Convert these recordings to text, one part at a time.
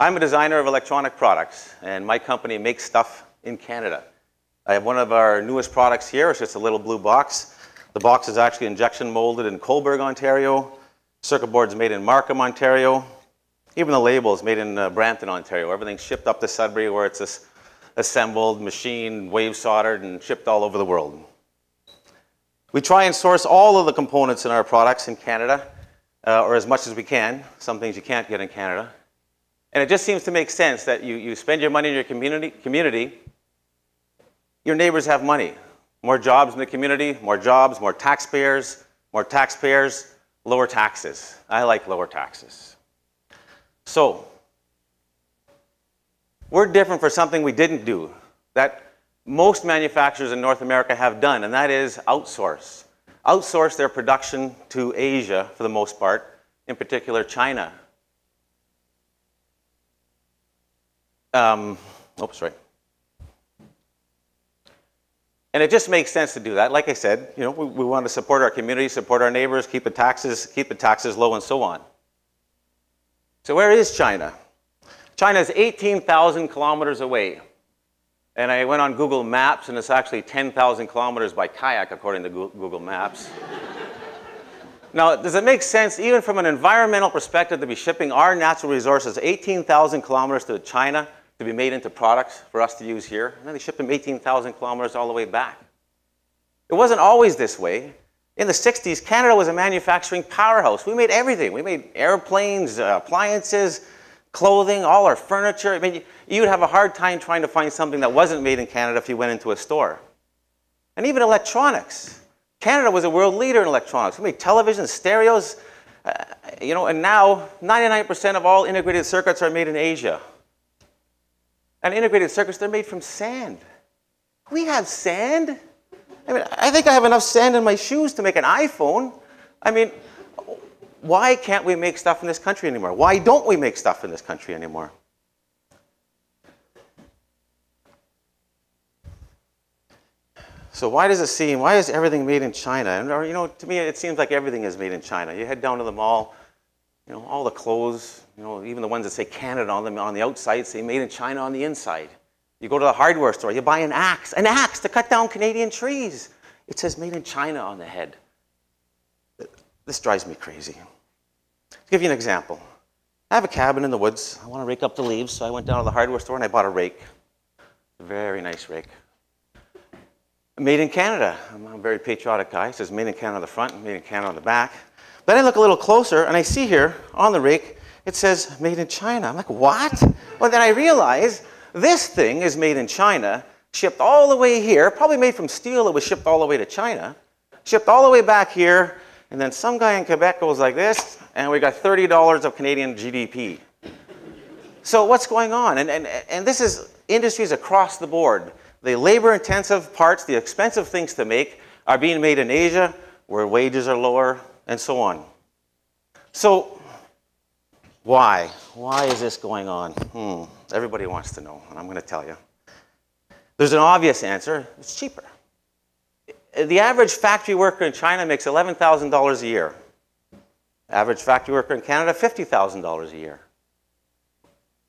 I'm a designer of electronic products, and my company makes stuff in Canada. I have one of our newest products here. It's just a little blue box. The box is actually injection molded in Cobourg, Ontario. Circuit board's made in Markham, Ontario. Even the label is made in Brampton, Ontario. Everything's shipped up to Sudbury, where it's assembled, machined, wave soldered, and shipped all over the world. We try and source all of the components in our products in Canada, or as much as we can. Some things you can't get in Canada. And it just seems to make sense that you spend your money in your community, your neighbors have money. More jobs in the community, more jobs, more taxpayers, lower taxes. I like lower taxes. So, we're different for something we didn't do that most manufacturers in North America have done, and that is outsource. Outsource their production to Asia for the most part, in particular China. Sorry. And it just makes sense to do that. Like I said, we want to support our community, support our neighbors, keep the taxes low, and so on. So where is China? China is 18,000 kilometers away. And I went on Google Maps, and it's actually 10,000 kilometers by kayak, according to Google Maps. Now, does it make sense, even from an environmental perspective, to be shipping our natural resources 18,000 kilometers to China to be made into products for us to use here? And then they ship them 18,000 kilometers all the way back. It wasn't always this way. In the 60s, Canada was a manufacturing powerhouse. We made everything. We made airplanes, appliances, clothing, all our furniture. I mean, you'd have a hard time trying to find something that wasn't made in Canada if you went into a store. And even electronics. Canada was a world leader in electronics. We made televisions, stereos, and now 99% of all integrated circuits are made in Asia. And integrated circuits, they're made from sand. We have sand? I mean, I think I have enough sand in my shoes to make an iPhone. I mean, why can't we make stuff in this country anymore? Why don't we make stuff in this country anymore? So why is everything made in China? And, to me, it seems like everything is made in China. You head down to the mall, all the clothes, even the ones that say Canada on them on the outside say made in China on the inside. You go to the hardware store, you buy an axe to cut down Canadian trees. It says made in China on the head. This drives me crazy. To give you an example, I have a cabin in the woods. I want to rake up the leaves, so I went down to the hardware store and I bought a rake. A very nice rake. Made in Canada. I'm a very patriotic guy. It says made in Canada on the front and made in Canada on the back. Then I look a little closer and I see here on the rake, it says made in China. I'm like, what? Well, then I realize this thing is made in China, shipped all the way here, probably made from steel that was shipped all the way to China, shipped all the way back here, and then some guy in Quebec goes like this, and we got $30 of Canadian GDP. So what's going on? And this is industries across the board. The labor-intensive parts, the expensive things to make, are being made in Asia, where wages are lower, and so on. So why? Why is this going on? Everybody wants to know, and I'm going to tell you. There's an obvious answer. It's cheaper. The average factory worker in China makes $11,000 a year. Average factory worker in Canada, $50,000 a year.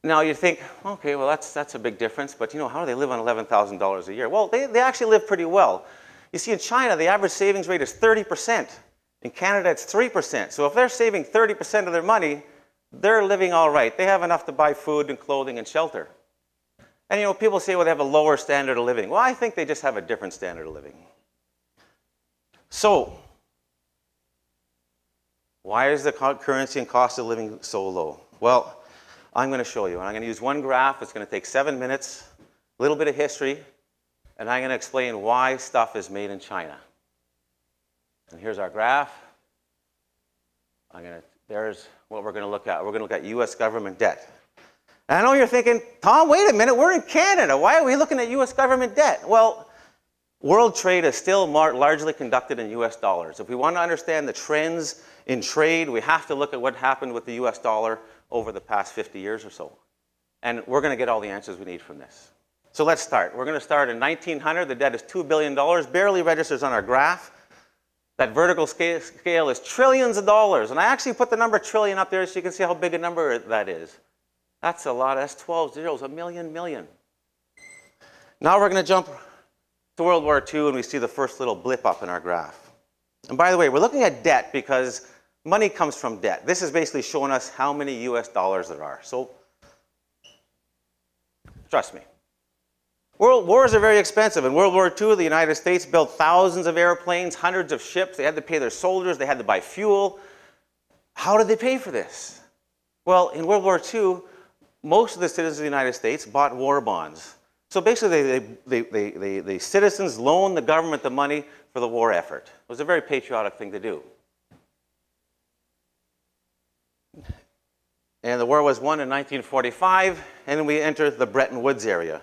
Now you think, okay, well that's a big difference, but how do they live on $11,000 a year? Well, they actually live pretty well. You see, in China, the average savings rate is 30%. In Canada, it's 3%. So if they're saving 30% of their money, they're living all right. They have enough to buy food and clothing and shelter. And people say, well, they have a lower standard of living. Well, I think they just have a different standard of living. So, why is the currency and cost of living so low? Well, I'm going to show you. And I'm going to use one graph. It's going to take 7 minutes, a little bit of history, and I'm going to explain why stuff is made in China. And here's our graph. There's what we're going to look at. We're going to look at U.S. government debt. And I know you're thinking, Tom, wait a minute, we're in Canada. Why are we looking at U.S. government debt? Well, world trade is still largely conducted in U.S. dollars. If we want to understand the trends in trade, we have to look at what happened with the U.S. dollar over the past 50 years or so. And we're going to get all the answers we need from this. So let's start. We're going to start in 1900. The debt is $2 billion, barely registers on our graph. That vertical scale is trillions of dollars. And I actually put the number trillion up there so you can see how big a number that is. That's a lot. That's 12 zeros, a million. Now we're going to jump to World War II, and we see the first little blip up in our graph. And by the way, we're looking at debt because money comes from debt. This is basically showing us how many US dollars there are. So, trust me. Wars are very expensive. In World War II, the United States built thousands of airplanes, hundreds of ships. They had to pay their soldiers. They had to buy fuel. How did they pay for this? Well, in World War II, most of the citizens of the United States bought war bonds. So basically, the citizens loaned the government the money for the war effort. It was a very patriotic thing to do. And the war was won in 1945, and then we enter the Bretton Woods era.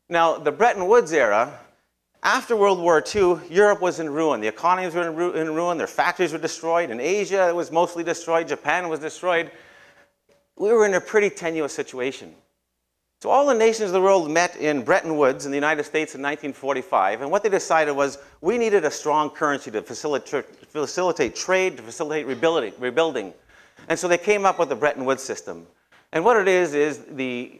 Now, the Bretton Woods era, after World War II, Europe was in ruin. The economies were in ruin. Their factories were destroyed. In Asia, it was mostly destroyed. Japan was destroyed. We were in a pretty tenuous situation. So all the nations of the world met in Bretton Woods in the United States in 1945, and what they decided was we needed a strong currency to facilitate trade, to facilitate rebuilding. And so they came up with the Bretton Woods system. And what it is the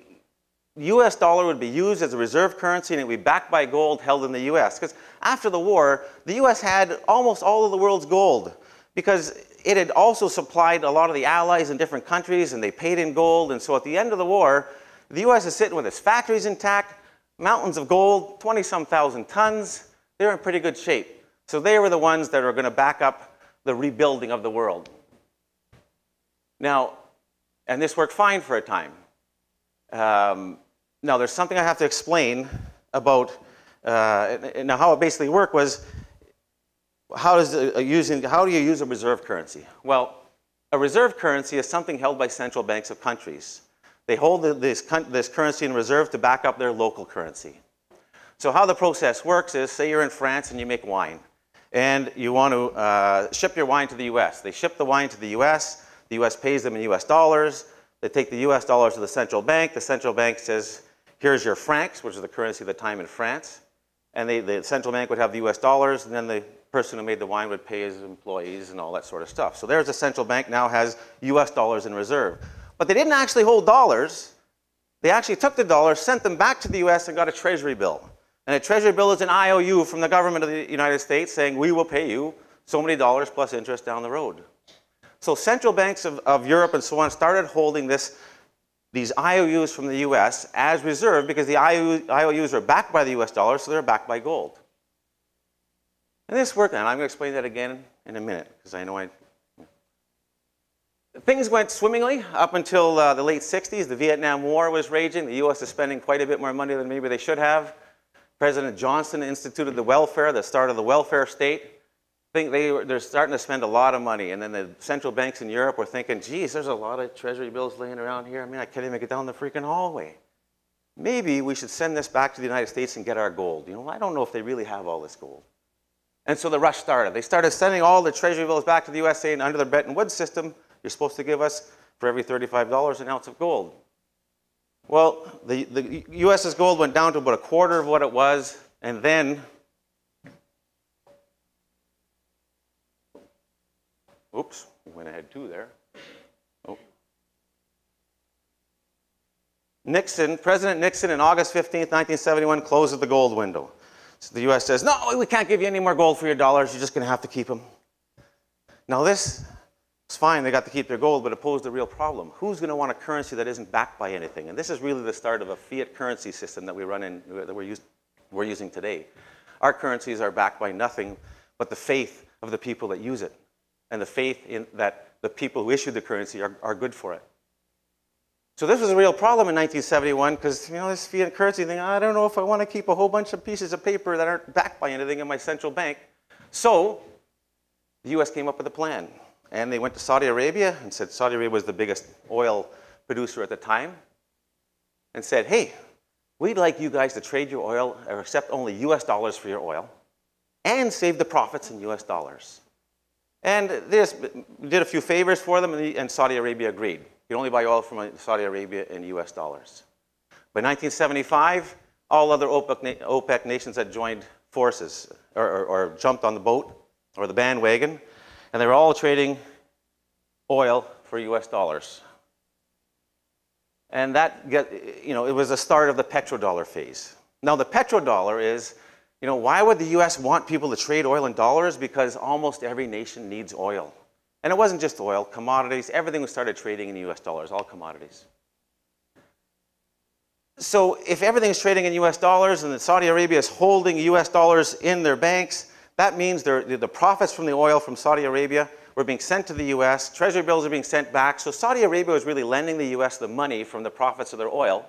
US dollar would be used as a reserve currency, and it would be backed by gold held in the US. Because after the war, the US had almost all of the world's gold, because it had also supplied a lot of the allies in different countries, and they paid in gold. And so at the end of the war, the US is sitting with its factories intact, mountains of gold, 20-some thousand tons. They're in pretty good shape. So they were the ones that are going to back up the rebuilding of the world. Now, and this worked fine for a time. Now, there's something I have to explain about, now how it basically worked was, how do you use a reserve currency? Well, a reserve currency is something held by central banks of countries. They hold this currency in reserve to back up their local currency. So how the process works is, say you're in France and you make wine, and you want to ship your wine to the US. They ship the wine to the US pays them in US dollars. They take the US dollars to the central bank. The central bank says, here's your francs, which is the currency of the time in France. And the central bank would have the US dollars, and then the person who made the wine would pay his employees and all that sort of stuff. So there's the central bank now has US dollars in reserve. But they didn't actually hold dollars. They actually took the dollars, sent them back to the US, and got a treasury bill. And a treasury bill is an IOU from the government of the United States saying, we will pay you so many dollars plus interest down the road. So central banks of Europe and so on started holding these IOUs from the US as reserve because the IOUs are backed by the US dollar, so they're backed by gold. And this worked, and I'm going to explain that again in a minute, because I know things went swimmingly up until the late 60s. The Vietnam War was raging. The US is spending quite a bit more money than maybe they should have. President Johnson instituted the start of the welfare state. They're starting to spend a lot of money, and then the central banks in Europe were thinking, geez, there's a lot of treasury bills laying around here. I mean, I can't even get down the freaking hallway. Maybe we should send this back to the United States and get our gold. You know, I don't know if they really have all this gold. And so the rush started. They started sending all the treasury bills back to the US, saying, under the Bretton Woods system, you're supposed to give us, for every $35, an ounce of gold. Well, the US's gold went down to about a quarter of what it was, and then oops, we went ahead too there. Oh. President Nixon, on August 15th, 1971, closes the gold window. So the US says, no, we can't give you any more gold for your dollars. You're just going to have to keep them. Now this is fine. They got to keep their gold, but it posed a real problem. Who's going to want a currency that isn't backed by anything? And this is really the start of a fiat currency system that we're using today. Our currencies are backed by nothing but the faith of the people that use it, and the faith in that the people who issued the currency are good for it. So this was a real problem in 1971 because, you know, this fiat currency thing, I don't know if I want to keep a whole bunch of pieces of paper that aren't backed by anything in my central bank. So the US came up with a plan. And they went to Saudi Arabia and said, Saudi Arabia was the biggest oil producer at the time, and said, hey, we'd like you guys to trade your oil or accept only US dollars for your oil and save the profits in US dollars. And they did a few favors for them, and Saudi Arabia agreed. You can only buy oil from Saudi Arabia in US dollars. By 1975, all other OPEC nations had joined forces or jumped on the boat or the bandwagon, and they were all trading oil for US dollars. And it was the start of the petrodollar phase. Now the petrodollar is, why would the US want people to trade oil in dollars? Because almost every nation needs oil. And it wasn't just oil, commodities, everything was started trading in US dollars, all commodities. So if everything is trading in US dollars and Saudi Arabia is holding US dollars in their banks, that means the profits from the oil from Saudi Arabia were being sent to the US, treasury bills are being sent back, so Saudi Arabia was really lending the US the money from the profits of their oil.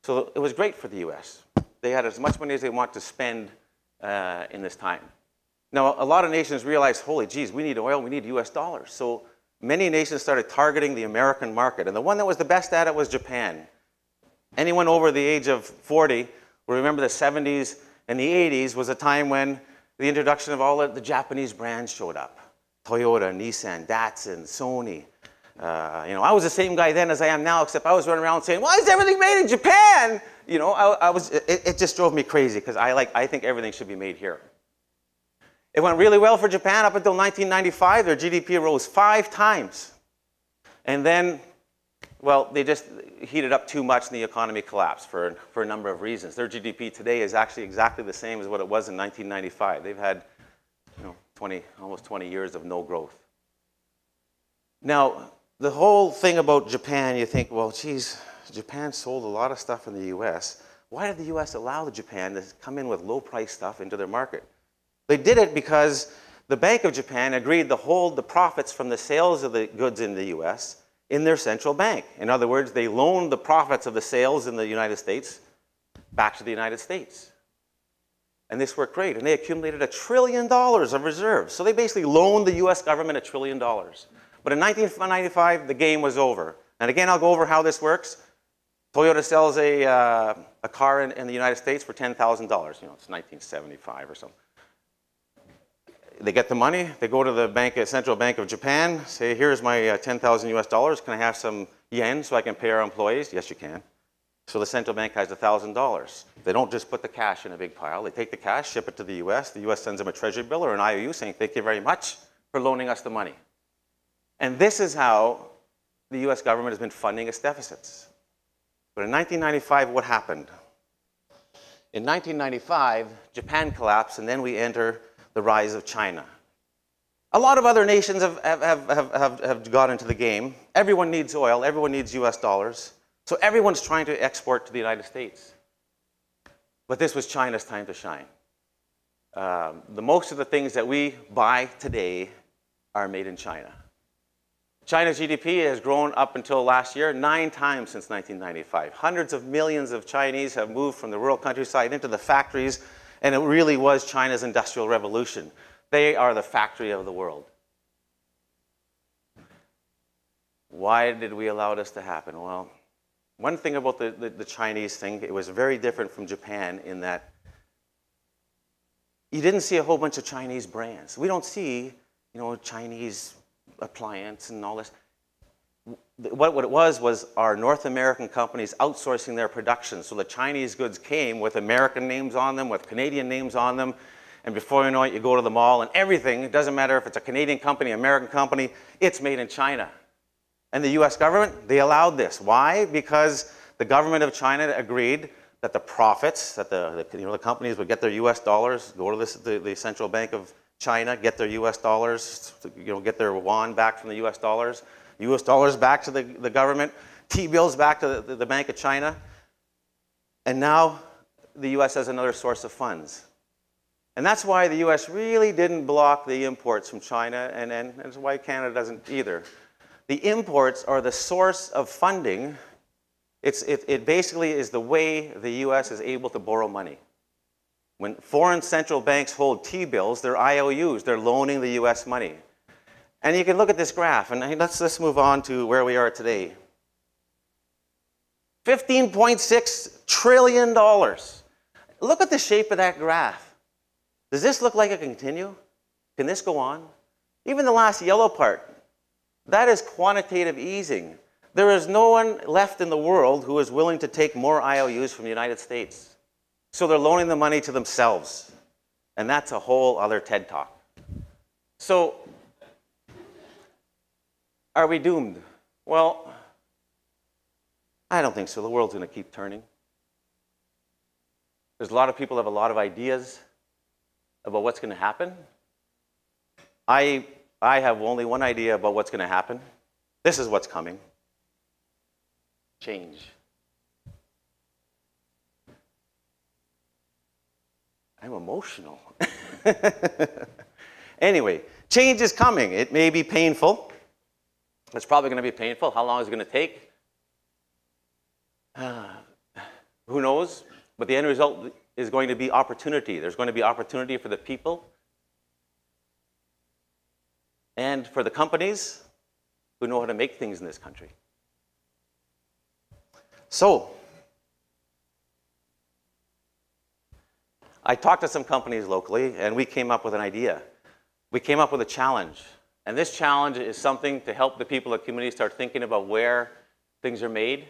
So it was great for the US. They had as much money as they want to spend in this time. Now, a lot of nations realized, holy geez, we need oil, we need US dollars. So many nations started targeting the American market, and the one that was the best at it was Japan. Anyone over the age of 40 will remember the 70s and the 80s was a time when the introduction of all the Japanese brands showed up. Toyota, Nissan, Datsun, Sony. I was the same guy then as I am now, except I was running around saying, why is everything made in Japan? It just drove me crazy because I think everything should be made here. It went really well for Japan up until 1995. Their GDP rose 5 times. And then, well, they just heated up too much and the economy collapsed for a number of reasons. Their GDP today is actually exactly the same as what it was in 1995. They've had almost 20 years of no growth. Now, the whole thing about Japan, you think, well, geez, Japan sold a lot of stuff in the US. Why did the US allow the Japan to come in with low-priced stuff into their market? They did it because the Bank of Japan agreed to hold the profits from the sales of the goods in the US in their central bank. In other words, they loaned the profits of the sales in the United States back to the United States. And this worked great. And they accumulated $1 trillion of reserves. So they basically loaned the US government $1 trillion. But in 1995, the game was over. And again, I'll go over how this works. Toyota sells a car in the United States for $10,000. It's 1975 or something. They get the money, they go to the Central Bank of Japan, say, here's my 10,000 US dollars, can I have some yen so I can pay our employees? Yes, you can. So the central bank has $1,000. They don't just put the cash in a big pile. They take the cash, ship it to the US. The US sends them a treasury bill or an IOU saying, thank you very much for loaning us the money. And this is how the US government has been funding its deficits. But in 1995, what happened? In 1995, Japan collapsed, and then we enter the rise of China. A lot of other nations have got into the game. Everyone needs oil. Everyone needs US dollars. So everyone's trying to export to the United States. But this was China's time to shine. Most of the things that we buy today are made in China. China's GDP has grown up until last year 9 times since 1995. Hundreds of millions of Chinese have moved from the rural countryside into the factories, and it really was China's industrial revolution. They are the factory of the world. Why did we allow this to happen? Well, one thing about the Chinese thing, it was very different from Japan in that you didn't see a whole bunch of Chinese brands. We don't see, Chinese appliance and all this. What it was our North American companies outsourcing their production. So the Chinese goods came with American names on them, with Canadian names on them. And before you know it, you go to the mall and everything, it doesn't matter if it's a Canadian company, American company, it's made in China. And the US government, they allowed this. Why? Because the government of China agreed that the profits, that the companies would get their US dollars, go to the Central Bank of China, get their US dollars, get their yuan back from the US dollars back to the government, T-bills back to the Bank of China. And now the US has another source of funds. And that's why the US really didn't block the imports from China, and that's why Canada doesn't either. The imports are the source of funding. It basically is the way the US is able to borrow money. When foreign central banks hold T-bills, they're IOUs, they're loaning the US money. And you can look at this graph, and let's move on to where we are today. $15.6 trillion. Look at the shape of that graph. Does this look like it can continue? Can this go on? Even the last yellow part, that is quantitative easing. There is no one left in the world who is willing to take more IOUs from the United States. So they're loaning the money to themselves. And that's a whole other TED Talk. So, are we doomed? Well, I don't think so. The world's going to keep turning. There's a lot of people who have a lot of ideas about what's going to happen. I have only one idea about what's going to happen. This is what's coming. Change. I'm emotional. Anyway, change is coming. It may be painful. It's probably going to be painful. How long is it going to take? Who knows? But the end result is going to be opportunity. There's going to be opportunity for the people and for the companies who know how to make things in this country. So, I talked to some companies locally, and we came up with an idea. We came up with a challenge. And this challenge is something to help the people of the community start thinking about where things are made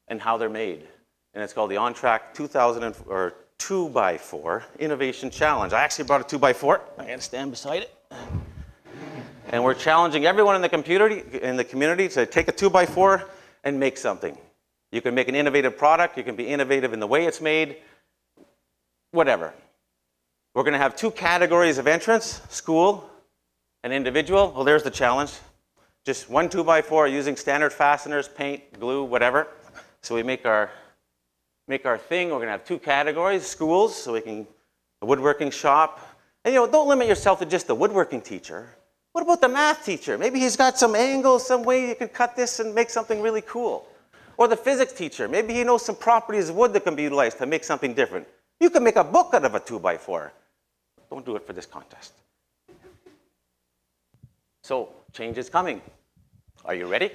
and how they're made. And it's called the On Track 2x4 Innovation Challenge. I actually brought a 2x4. I'm going to stand beside it. And we're challenging everyone in the community to take a 2x4 and make something. You can make an innovative product. You can be innovative in the way it's made. Whatever. We're going to have 2 categories of entrance, school and individual. Well, there's the challenge. Just one 2x4 using standard fasteners, paint, glue, whatever. So we make our thing. We're going to have 2 categories, schools, so we can, a woodworking shop. And don't limit yourself to just the woodworking teacher. What about the math teacher? Maybe he's got some angle, some way you can cut this and make something really cool. Or the physics teacher. Maybe he knows some properties of wood that can be utilized to make something different. You can make a book out of a 2x4. Don't do it for this contest. So, change is coming. Are you ready?